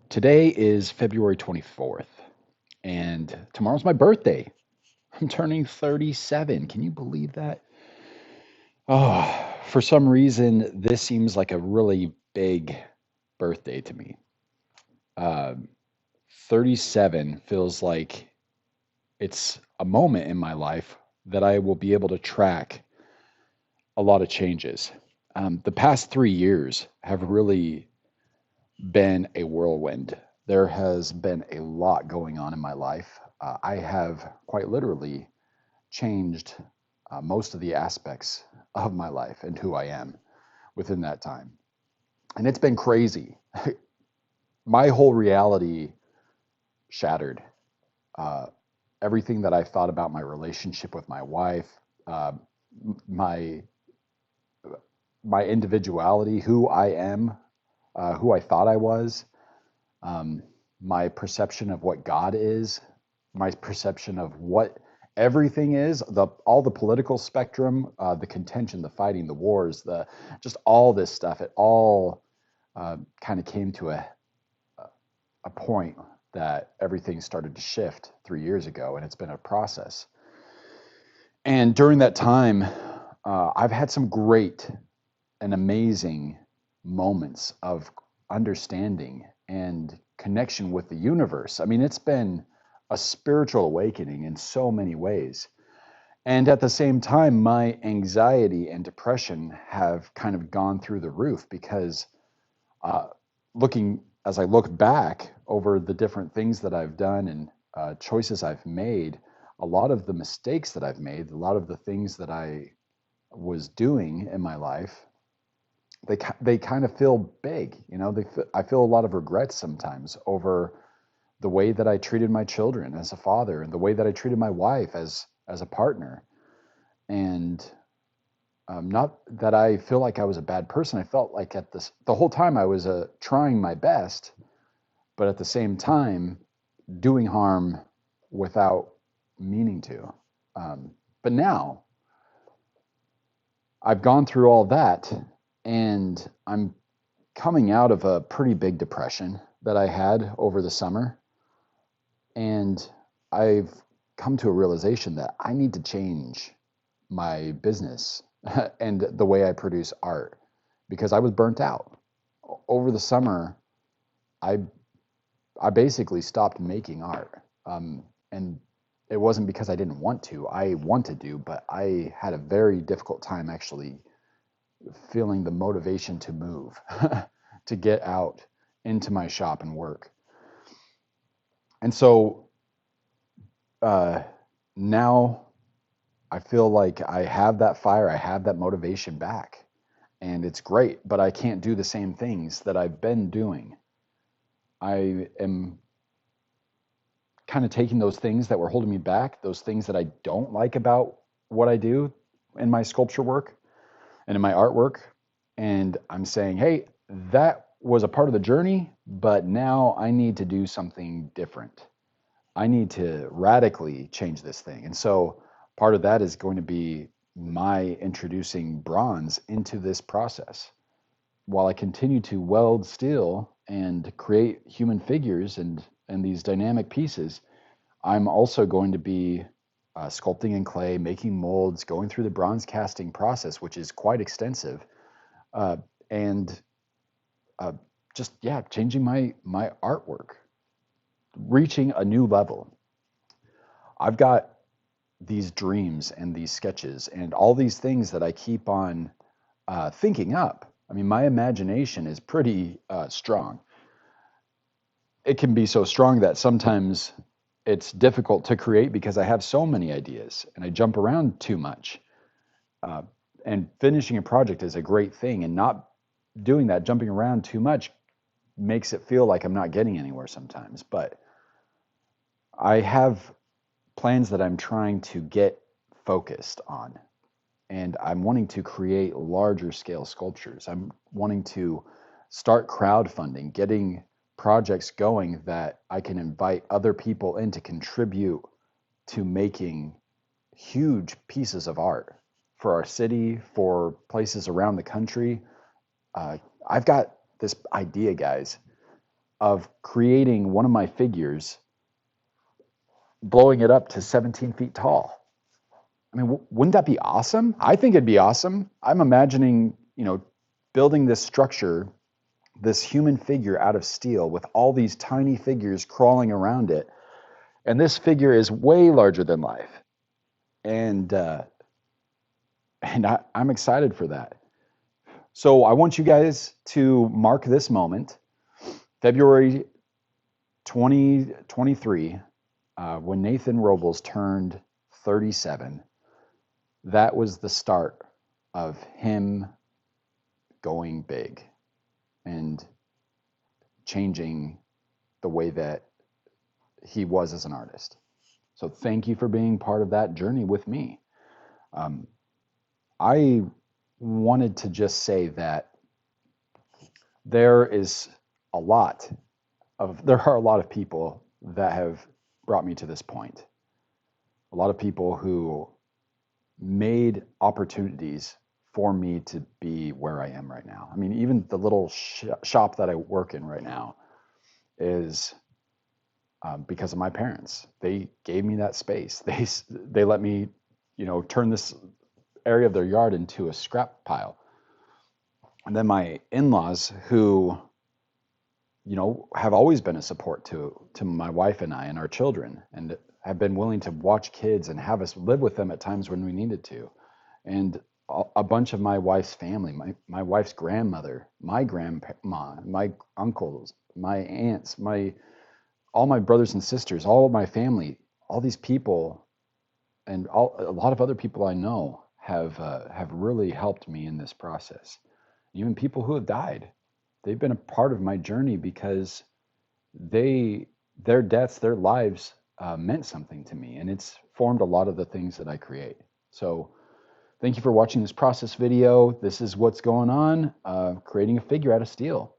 Today is February 24th, and tomorrow's my birthday. I'm turning 37. Can you believe that? Oh, for some reason, this seems like a really big birthday to me. Uh, 37 feels like it's a moment in my life that I will be able to track a lot of changes. The past 3 years have really been a whirlwind. There has been a lot going on in my life. I have quite literally changed most of the aspects of my life and who I am within that time. And it's been crazy. My whole reality shattered. Uh, Everything that I thought about my relationship with my wife, uh, my my individuality, who I am, who I thought I was, um, my perception of what God is, my perception of what everything is, the all the political spectrum, the contention, the fighting, the wars, the just all this stuff. It all kind of came to a point that everything started to shift 3 years ago, and it's been a process. And during that time, I've had some great and amazing moments of understanding and connection with the universe. I mean, it's been a spiritual awakening in so many ways. And at the same time, my anxiety and depression have kind of gone through the roof because uh, looking as I look back over the different things that I've done and choices I've made, a lot of the mistakes that I've made, a lot of the things that I was doing in my life, they kind of feel big. I feel a lot of regrets sometimes over the way that I treated my children as a father and the way that I treated my wife as a partner. And not that I feel like I was a bad person. I felt like at this the whole time I was trying my best, but at the same time doing harm without meaning to. But now I've gone through all that, and I'm coming out of a pretty big depression that I had over the summer. And I've come to a realization that I need to change my business and the way I produce art because I was burnt out. Over the summer, I I basically stopped making art. And it wasn't because I didn't want to. I wanted to, but I had a very difficult time actually feeling the motivation to move, to get out into my shop and work. And so uh, now I feel like I have that fire, I have that motivation back, and it's great, but I can't do the same things that I've been doing. I am kind of taking those things that were holding me back, those things that I don't like about what I do in my sculpture work and in my artwork, and I'm saying, hey, that was a part of the journey, but now I need to do something different. I need to radically change this thing. And so part of that is going to be my introducing bronze into this process. While I continue to weld steel and create human figures and these dynamic pieces, I'm also going to be sculpting in clay, making molds, going through the bronze casting process, which is quite extensive, uh, and uh, just yeah, changing my artwork, reaching a new level. I've got these dreams and these sketches and all these things that I keep on thinking up. I mean, my imagination is pretty strong. It can be so strong that sometimes it's difficult to create because I have so many ideas and I jump around too much. Uh, and finishing a project is a great thing, and not doing that, jumping around too much, makes it feel like I'm not getting anywhere sometimes. But I have plans that I'm trying to get focused on, and I'm wanting to create larger scale sculptures. I'm wanting to start crowdfunding, getting projects going that I can invite other people in to contribute to making huge pieces of art for our city, for places around the country. Uh, I've got this idea, guys. of creating one of my figures, blowing it up to 17 feet tall. I mean, wouldn't that be awesome? I think it'd be awesome. I'm imagining, building this structure, this human figure out of steel with all these tiny figures crawling around it. And this figure is way larger than life. And I'm excited for that. So I want you guys to mark this moment, February 2023, when Nathan Robles turned 37. That was the start of him going big and changing the way that he was as an artist. So thank you for being part of that journey with me. I wanted to just say that there are a lot of people that have brought me to this point. A lot of people who made opportunities for me to be where I am right now. I mean, even the little shop that I work in right now is because of my parents. They gave me that space. They let me, turn this area of their yard into a scrap pile. And then my in-laws, who, have always been a support to my wife and I and our children, and have been willing to watch kids and have us live with them at times when we needed to. And a bunch of my wife's family, my wife's grandmother, my grandma, my uncles, my aunts, all my brothers and sisters, all of my family, all these people, and a lot of other people I know have really helped me in this process. Even people who have died, they've been a part of my journey because their deaths, their lives meant something to me, and it's formed a lot of the things that I create. So thank you for watching this process video. This is what's going on, creating a figure out of steel.